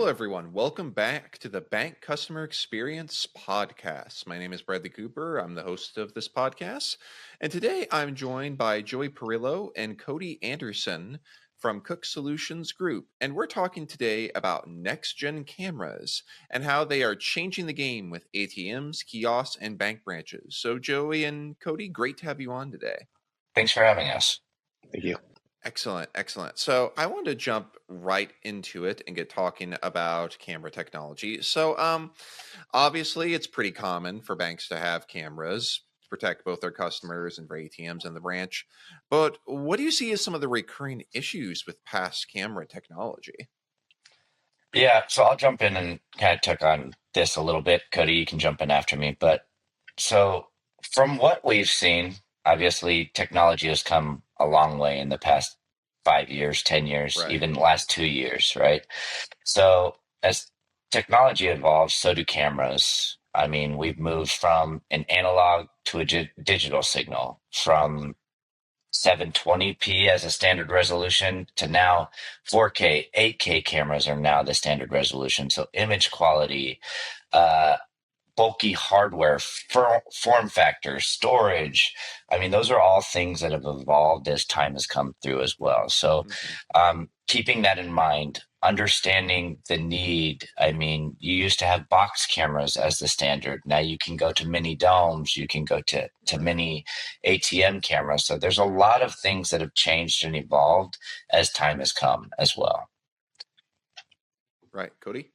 everyone. Welcome back to the Bank Customer Experience Podcast. My name is Bradley Cooper. I'm the host of this podcast. And today I'm joined by Joey Parrillo and Cody Anderson from Cook Solutions Group. And we're talking today about next-gen cameras and how they are changing the game with ATMs, kiosks, and bank branches. So, Joey and Cody, great to have you on today. Thanks for having us. Thank you. Excellent, excellent. So I want to jump right into it and get talking about camera technology. So obviously it's pretty common for banks to have cameras to protect both their customers and for ATMs in the branch. But what do you see as some of the recurring issues with past camera technology? Yeah, so I'll jump in and kind of touch on this a little bit. Cody, you can jump in after me. But so from what we've seen, obviously technology has come a long way in the past 5 years, 10 years, Right. even the last 2 years, right? So as technology evolves, so do cameras. I mean, we've moved from an analog to a digital signal, from 720p as a standard resolution to now 4K, 8K cameras are now the standard resolution. So image quality, uh, bulky hardware, form factor, storage. I mean, those are all things that have evolved as time has come through as well. So, keeping that in mind, understanding the need. I mean, you used to have box cameras as the standard. Now you can go to mini domes, you can go to mini ATM cameras. So there's a lot of things that have changed and evolved as time has come as well. Right. Cody?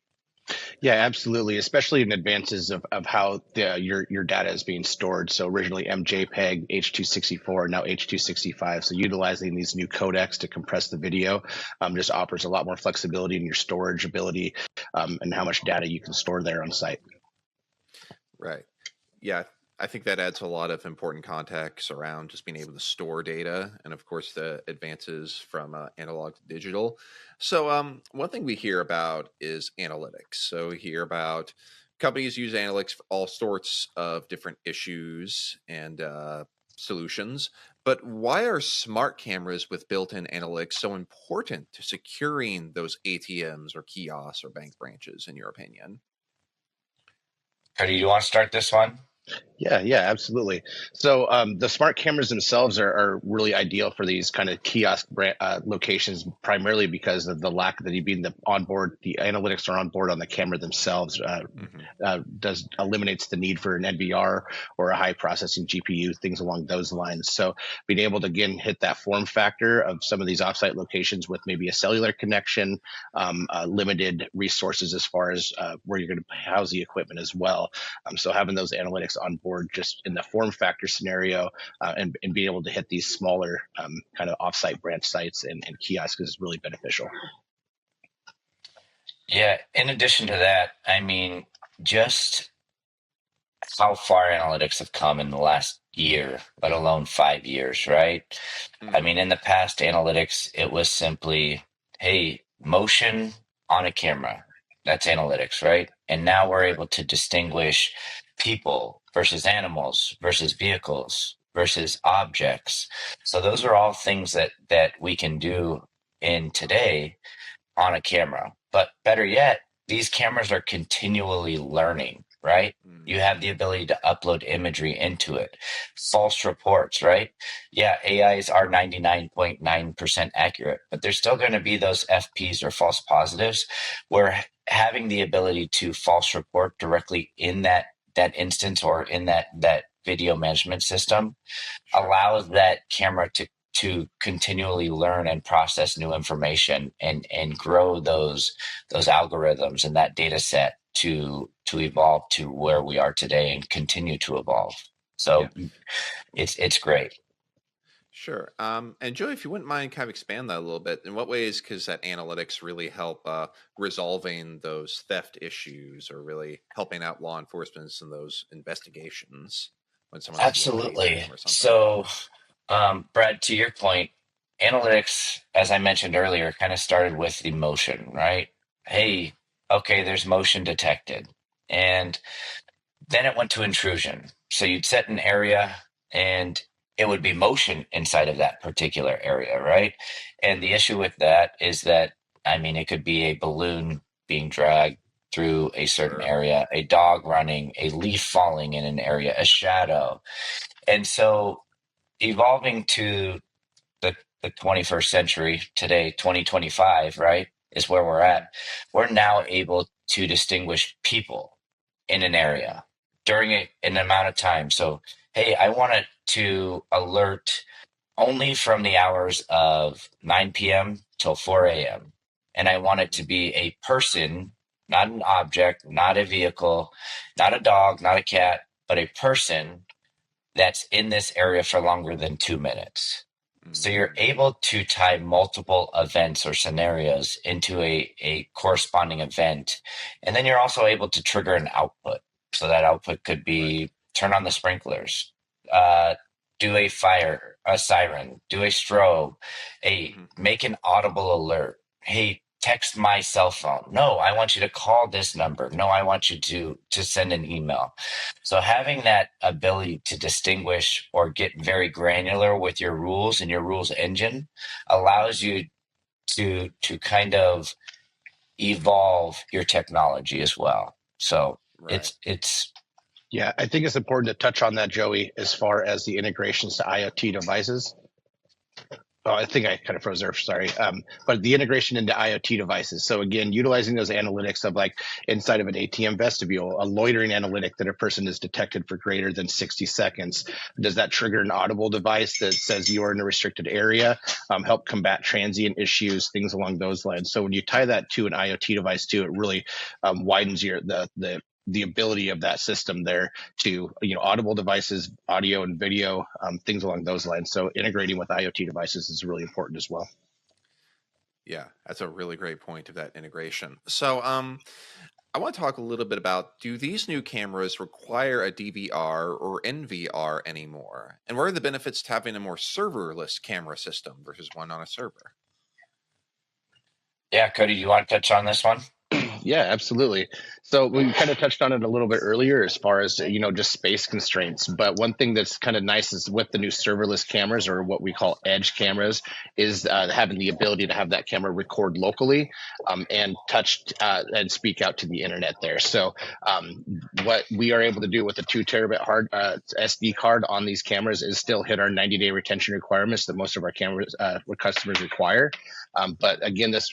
Yeah, absolutely. Especially in advances of how your data is being stored. So originally MJPEG, H.264, now H.265. So utilizing these new codecs to compress the video just offers a lot more flexibility in your storage ability and how much data you can store there on site. Right. Yeah, I think that adds a lot of important context around just being able to store data and, of course, the advances from analog to digital. So, one thing we hear about is analytics. So, we hear about companies use analytics for all sorts of different issues and solutions. But why are smart cameras with built in analytics so important to securing those ATMs or kiosks or bank branches, in your opinion? Cody, you want to start this one? Yeah, absolutely. So the smart cameras themselves are really ideal for these kind of kiosk locations, primarily because of the lack of the onboard. The analytics are on board on the camera themselves. Does eliminates the need for an NVR or a high processing GPU, things along those lines. So being able to again hit that form factor of some of these offsite locations with maybe a cellular connection, limited resources as far as where you're going to house the equipment as well. So having those analytics on board just in the form factor scenario and being able to hit these smaller kind of offsite branch sites and kiosks is really beneficial. Yeah, in addition to that, I mean, just how far analytics have come in the last year, let alone 5 years, right? I mean, in the past, analytics, it was simply, hey, motion on a camera. That's analytics, right? And now we're able to distinguish people versus animals versus vehicles versus objects. So those are all things that we can do in today on a camera. But better yet, these cameras are continually learning, right? You have the ability to upload imagery into it. False reports, right? Yeah, AIs are 99.9% accurate, but there's still going to be those FPs or false positives where having the ability to false report directly in that instance or in that video management system allows that camera to continually learn and process new information and grow those algorithms and that data set to evolve to where we are today and continue to evolve. So it's great. Sure. And Joey, if you wouldn't mind kind of expand that a little bit, in what ways does that analytics really help resolving those theft issues or really helping out law enforcement in those investigations when someone has a located Absolutely. item or something? So, Brad, to your point, analytics, as I mentioned earlier, kind of started with emotion, right? Hey, okay, there's motion detected. And then it went to intrusion. So you'd set an area and it would be motion inside of that particular area, right? And the issue with that is that, I mean, it could be a balloon being dragged through a certain Sure. area, a dog running, a leaf falling in an area, a shadow. And so evolving to the 21st century today, 2025, right, is where we're at. Mhm. We're now Right. able to distinguish people in an area during an amount of time. So, hey, I want it to alert only from the hours of 9 p.m. till 4 a.m. And I want it to Mhm. be a person, not an object, not a vehicle, not a dog, not a cat, but a person that's in this area for longer than 2 minutes. So you're Mhm. able to tie multiple events or scenarios into a corresponding event. And then you're also able to trigger an output. So that output could Right. be turn on the sprinklers, uh, do a fire, a siren, do a strobe, a Mhm. make an audible alert. Hey, text my cell phone. No, I want you to call this number. No, I want you to send an email. So having that ability to distinguish or get very granular with your rules and your rules engine allows Mhm. you to kind of evolve your technology as well. So Right. it's Yeah, I think it's important to touch on that, Joey, as far as the integrations to IoT devices. Oh, I think I kind of froze there. Sorry. But the integration into IoT devices. So again, utilizing those analytics of like inside of an ATM vestibule, a loitering analytic that a person is detected for greater than 60 seconds. Does that trigger an audible device that says you are in a restricted area? Help combat transient issues, things along those lines. So when you tie Mhm. that to an IoT device too, it really widens the ability of that system there to audible devices, audio and video, things along those lines. So integrating with IoT devices is really important as well. Yeah, that's a really great point of that integration. So, I want to talk a little bit about, do these new cameras require a DVR or NVR anymore? And what are the benefits to having a more serverless camera system versus one on a server? yeah, Cody, you want to touch on this one? Yeah, absolutely. So we kind of touched on it a little bit earlier as far as just space constraints. But one thing that's kind of nice is with the new serverless cameras, or what we call edge cameras, is having the ability to have that camera record locally and touch and speak out to the internet there. So what we are able to do with a 2 terabyte hard SD card on these cameras is still hit our 90-day retention requirements that most of our cameras customers require. But again, this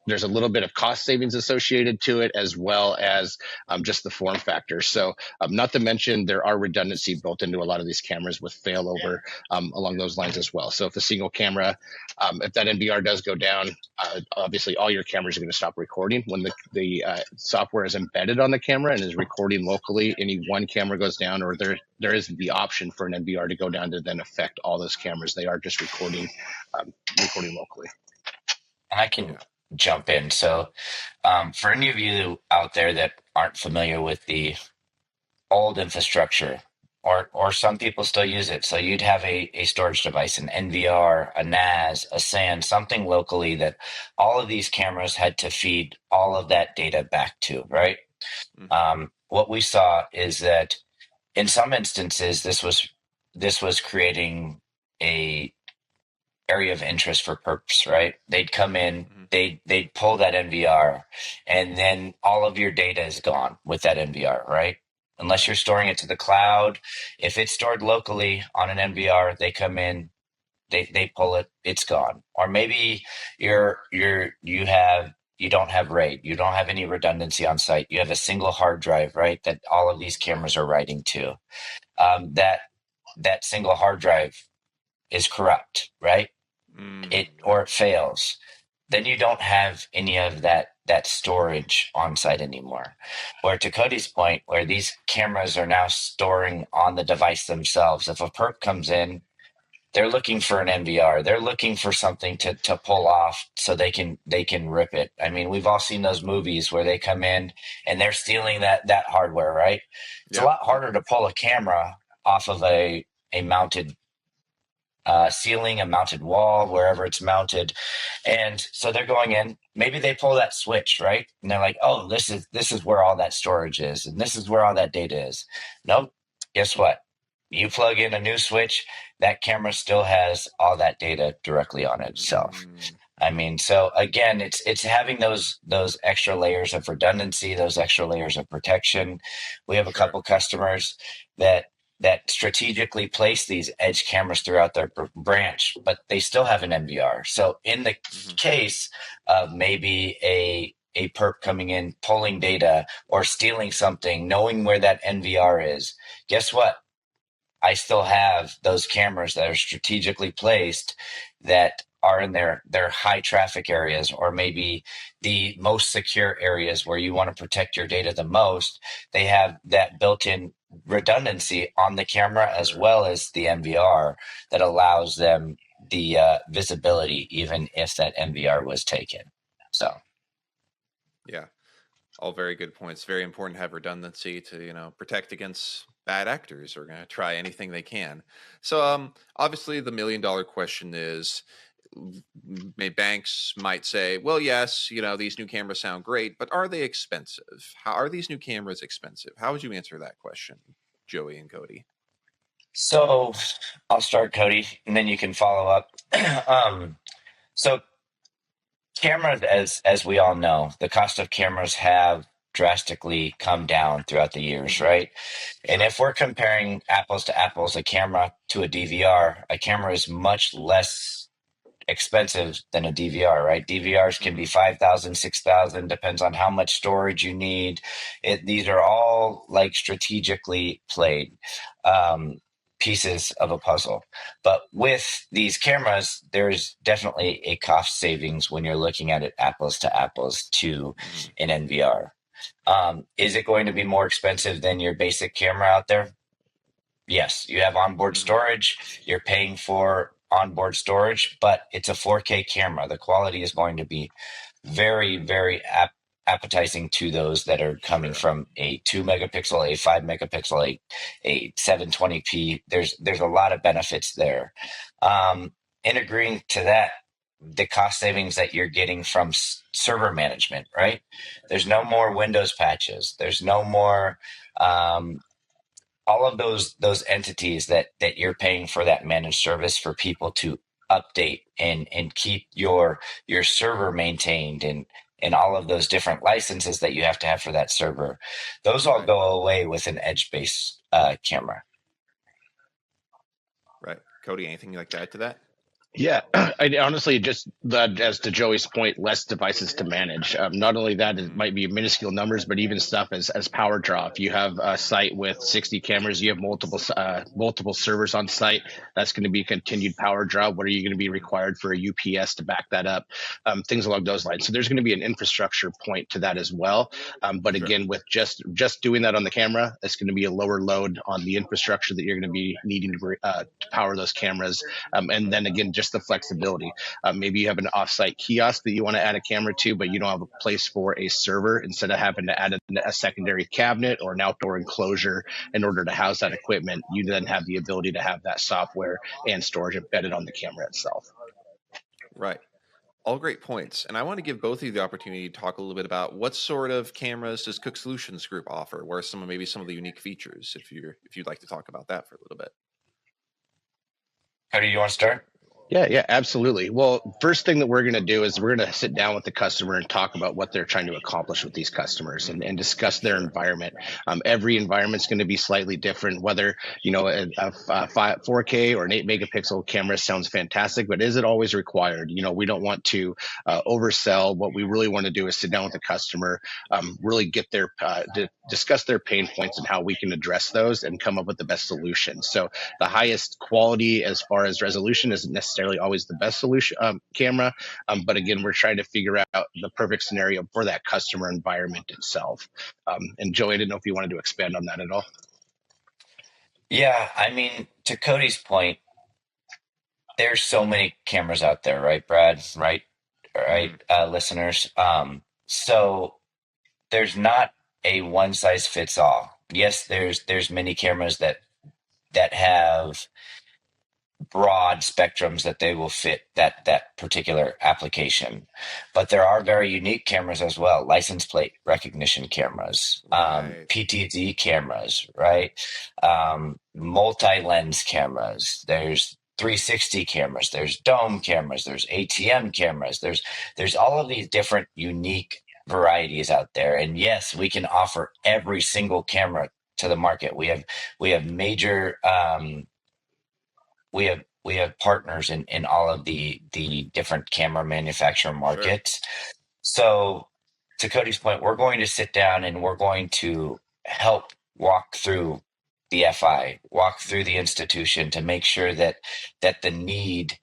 there's a little bit of cost savings associated to it, as well as just the form factor. So, not to mention, there are redundancy built into a lot of these cameras with failover along those lines as well. So, if a single camera, if that NVR does go down, obviously all your cameras are going to stop recording. When the software is embedded on the camera and is recording locally, any one camera goes down, or there isn't the option for an NVR to go down to then affect all those cameras. They are just recording locally. I can Yeah. jump in. So for any of you out there that aren't familiar with the old infrastructure, or some people still use it. So you'd have a storage device, an NVR, a NAS, a SAN, something locally that all of these cameras had to feed all of that data back to, right? Hmm. What we saw is that in some instances, this was creating a area of interest for perps, right? They'd come in, Hmm. they'd pull that NVR, and then all of your data is gone with that NVR, right? Unless Right. you're storing it to the cloud. If it's stored locally on an NVR, they come in, they pull it, it's gone. Or maybe you don't have RAID, you don't have any redundancy on site. You have a single hard drive, right? That all of these cameras are writing to. That single hard drive is corrupt, right? Or Right. it fails, then you don't have any of that storage on site anymore. Where to Cody's point, where these cameras are now storing on the device themselves. If a perp comes in, they're looking for an NVR. They're looking for something to pull off so they can rip it. I mean, we've all seen those movies where they come in and they're stealing that hardware, right? It's a Yep. lot Yep. harder to pull a camera off of a mounted ceiling, a mounted wall, wherever it's mounted. And so they're going in. Maybe they pull that switch, right? And they're like, "Oh, this is where all that storage is, and this is where all that data is." Nope. Guess what? You plug in a new switch, that camera still has all that data directly on it itself. Mm. I mean, so again, it's having those extra layers of redundancy, those extra layers of protection. We have a Sure. couple customers that strategically place these edge cameras throughout their branch, but they still have an NVR. So in the Hmm. case of maybe a perp coming in, pulling data or stealing something, knowing where that NVR is, guess what? I still have those cameras that are strategically placed that are in their high traffic areas, or maybe the most secure areas where you want to protect your data the most. They have that built-in redundancy on the camera as Sure. well as the MVR that allows them the visibility even if that MVR was taken. So Yeah. All very good points. Very important to have redundancy to, protect against bad actors who are going to try anything they can. So, obviously, the $1 million question is, banks might say, well, yes, these new cameras sound great, but are they expensive? How are these new cameras expensive? How would you answer that question, Joey and Cody? so I'll start, Cody, and then you can follow up. So cameras, as we all know, the cost of cameras have drastically come down throughout the years, Hmm. right? And Sure. if we're comparing apples to apples, a camera to a DVR, a camera is much less expensive than a DVR, right? DVRs can be Hmm. 5,000, 6,000, depends on how much storage you need. These are all like strategically played um, pieces of a puzzle. But with these cameras, there's definitely a cost savings when you're looking at it apples to apples to Hmm. an NVR. Is it going to be more expensive than your basic camera out there? Yes, you have onboard Hmm. storage. You're paying for onboard storage, but it's a 4K camera. The quality is going to be very, very appetizing to those that are coming Sure. from a 2 megapixel, a 5 megapixel, a 720p. There's a lot of benefits there. In agreeing to that, the cost savings that you're getting from server management, right? There's no more Windows patches. There's no more um, all of those entities that you're paying for that managed service for people to update and keep your server maintained and all of those different licenses that you have to have for that server, those all Right. go away with an edge based camera. Right. Cody, anything you'd like to add to that? Yeah, I honestly just that as to Joey's point, less devices to manage. Not only that, it Hmm. might be minuscule numbers, but even stuff as power draw. If you have a site with 60 cameras, you have multiple servers on site. That's going to be continued power draw. What are you going to be required for a UPS to back that up? Things along those lines. So there's going to be an infrastructure point to that as well. But Sure. again, with just doing that on the camera, it's going to be a lower load on the infrastructure that you're going to be needing to power those cameras, and then again, just the flexibility. Maybe you have an offsite kiosk that you want to add a camera to, but you don't have a place for a server. Instead of having to add a secondary cabinet or an outdoor enclosure in order to house that equipment, you then have the ability to have that software and storage embedded on the camera itself. Right. All great points. And I want to give both of you the opportunity to talk a little bit about what sort of cameras does Cook Solutions Group offer? What are some of the unique features if you'd like to talk about that for a little bit? How do you want to start? Yeah, absolutely. Well, first thing that we're going to do is we're going to sit down with the customer and talk about what they're trying to accomplish with these customers Mm, and discuss their sure. environment. Every environment's going to be slightly different, whether, a 4K or an 8 megapixel camera sounds fantastic, but is it always required? We don't want to oversell. What we really want to do is sit down with the customer, really get discuss their pain points and how we can address those and come up with the best solution. So the highest quality as far as resolution isn't necessarily always the best solution camera, but again, we're trying to figure out the perfect scenario for that customer environment itself. And Joey, I didn't know if you wanted to expand on that at all. Yeah, I mean, to Cody's point, there's so many cameras out there, right, Brad? Right, Hmm. listeners. So there's not a one size fits all. Yes, there's many cameras that have broad spectrums that they will fit that particular application, but there are very unique cameras as well. License plate recognition cameras, Right. PTZ cameras, right? Multi lens cameras. There's 360 cameras, there's dome cameras, there's ATM cameras, there's all of these different unique varieties out there. And yes, we can offer every single camera to the market. We have major we have partners in all of the different camera manufacturer Sure. markets. So to Cody's point, we're going to sit down and we're going to help walk through the FI, walk through the institution to make sure that the need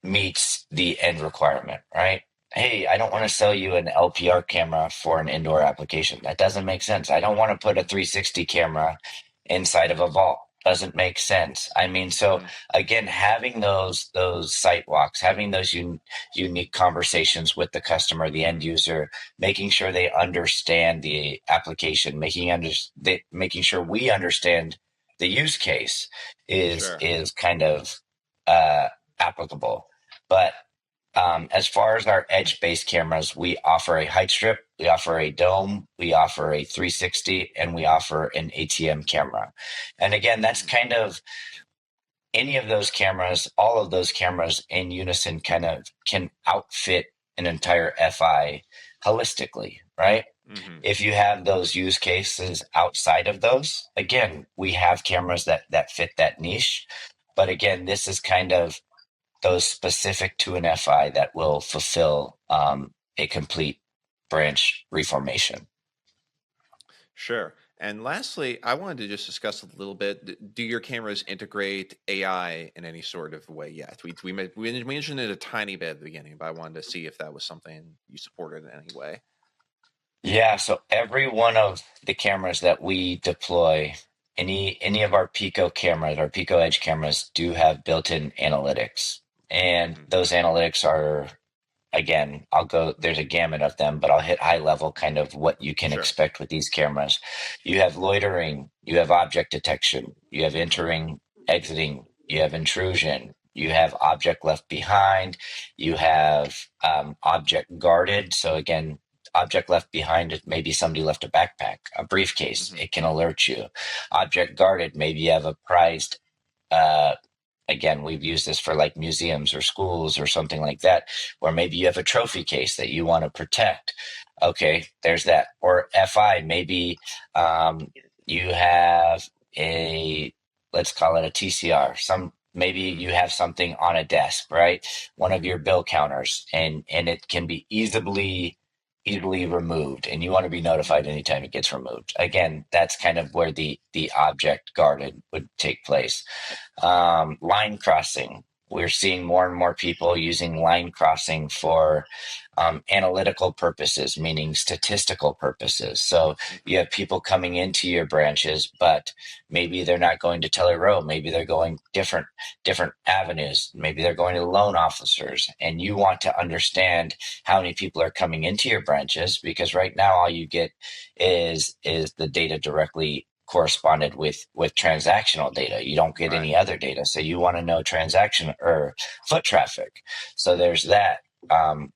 meets the end requirement, right? Hey, I don't want to sell you an LPR camera for an indoor application. That doesn't make sense. I don't want to put a 360 camera inside of a vault. Doesn't make sense. I mean, so Hmm. again, having those site walks, having those unique conversations with the customer, the end user, making sure they understand the application, making sure we understand the use case is Sure. is kind of uh, applicable. But as far as our edge-based cameras, we offer a height strip, we offer a dome, we offer a 360, and we offer an ATM camera. And again, that's Hmm. kind of any of those cameras, all of those cameras in unison kind of can outfit an entire FI holistically, right? Hmm. If you have those use cases outside of those, again, we have cameras that fit that niche. But again, this is kind of those specific to an FI that will fulfill a complete branch reformation. Sure. And lastly, I wanted to just discuss a little bit. Do your cameras integrate AI in any sort of way yet? We mentioned it a tiny bit at the beginning, but I wanted to see if that was something you supported in any way. Yeah, so every one of the cameras that we deploy, any of our Pico cameras, our Pico Edge cameras do have built-in analytics. And Hmm. those analytics are, again, there's a gamut of them, but I'll hit high level kind of what you can Sure. expect with these cameras. You have loitering, you have object detection, you have entering, exiting, you have intrusion, you have object left behind, you have object guarded. So again, object left behind it, maybe somebody left a backpack, a briefcase, Hmm. it can alert you. Object guarded, maybe you have a prized uh, again, we've used this for like museums or schools or something like that, where maybe you have a trophy case that you want to protect. Okay, there's that. Or FI, maybe you have a, let's call it a TCR. Maybe Hmm. you have something on a desk, right? One of your bill counters, and it can be easily removed, and you want to be notified anytime it gets removed. Again, that's kind of where the object guarded would take place. Line crossing. We're seeing more and more people using line crossing for analytical purposes, meaning statistical purposes. So Hmm. you have people coming into your branches, but maybe they're not going to Teller Row. Maybe they're going different avenues. Maybe they're going to loan officers, and you want to understand how many people are coming into your branches because right now all you get is the data directly corresponded with transactional data. You don't get Right. any other data. So you want to know transaction or foot traffic. So there's that.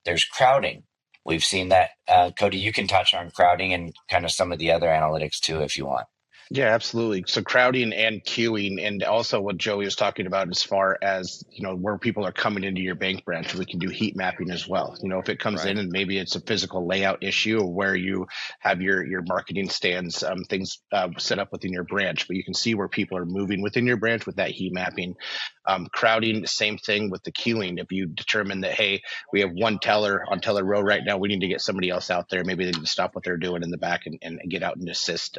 There's crowding. We've seen that. Cody, you can touch on crowding and kind of some of the other analytics too, if you want. Yeah, absolutely. So crowding and queuing, and also what Joey was talking about as far as, where people are coming into your bank branch, we can do heat mapping as well. If it comes in Right. and maybe it's a physical layout issue where you have your marketing stands, things set up within your branch, but you can see where people are moving within your branch with that heat mapping. Crowding, same thing with the queuing. If you determine that, hey, we have one teller on Teller Row right now, we need to get somebody else out there. Maybe they need to stop what they're doing in the back and get out and assist.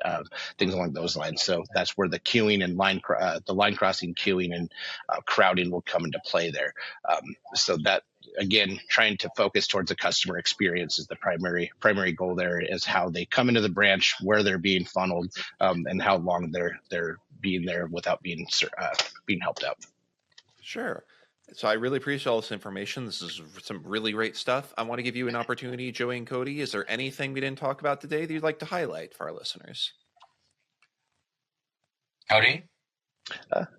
Things along those lines. So that's where the queuing and the line crossing queuing and crowding will come into play there. So that, again, trying to focus towards the customer experience is the primary goal. There is how they come into the branch, where they're being funneled, and how long they're being there without being helped out. Sure. So I really appreciate all this information. This is some really great stuff. I want to give you an opportunity, Joey and Cody. Is there anything we didn't talk about today that you'd like to highlight for our listeners? Cody?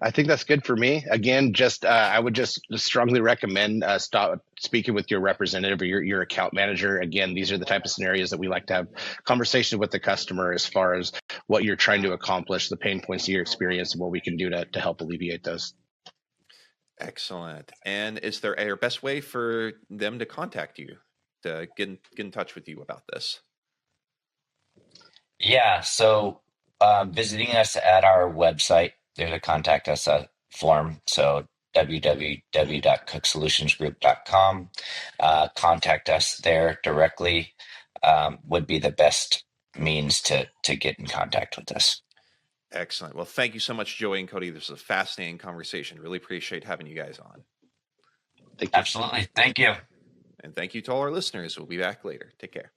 I think that's good for me. Again, just I would just strongly recommend stop speaking with your representative or your account manager. Again, these are the type of scenarios that we like to have conversation with the customer as far as what you're trying to accomplish, the pain points of your experience, and what we can do to help alleviate those. Excellent. And is there a best way for them to contact you, to get in touch with you about this? Yeah, so visiting us at our website, there's a contact us form. So www.cooksolutionsgroup.com. Contact us there directly would be the best means to get in contact with us. Excellent. Well, thank you so much, Joey and Cody. This was a fascinating conversation. Really appreciate having you guys on. Thank you. Absolutely. Thank you. And thank you to all our listeners. We'll be back later. Take care.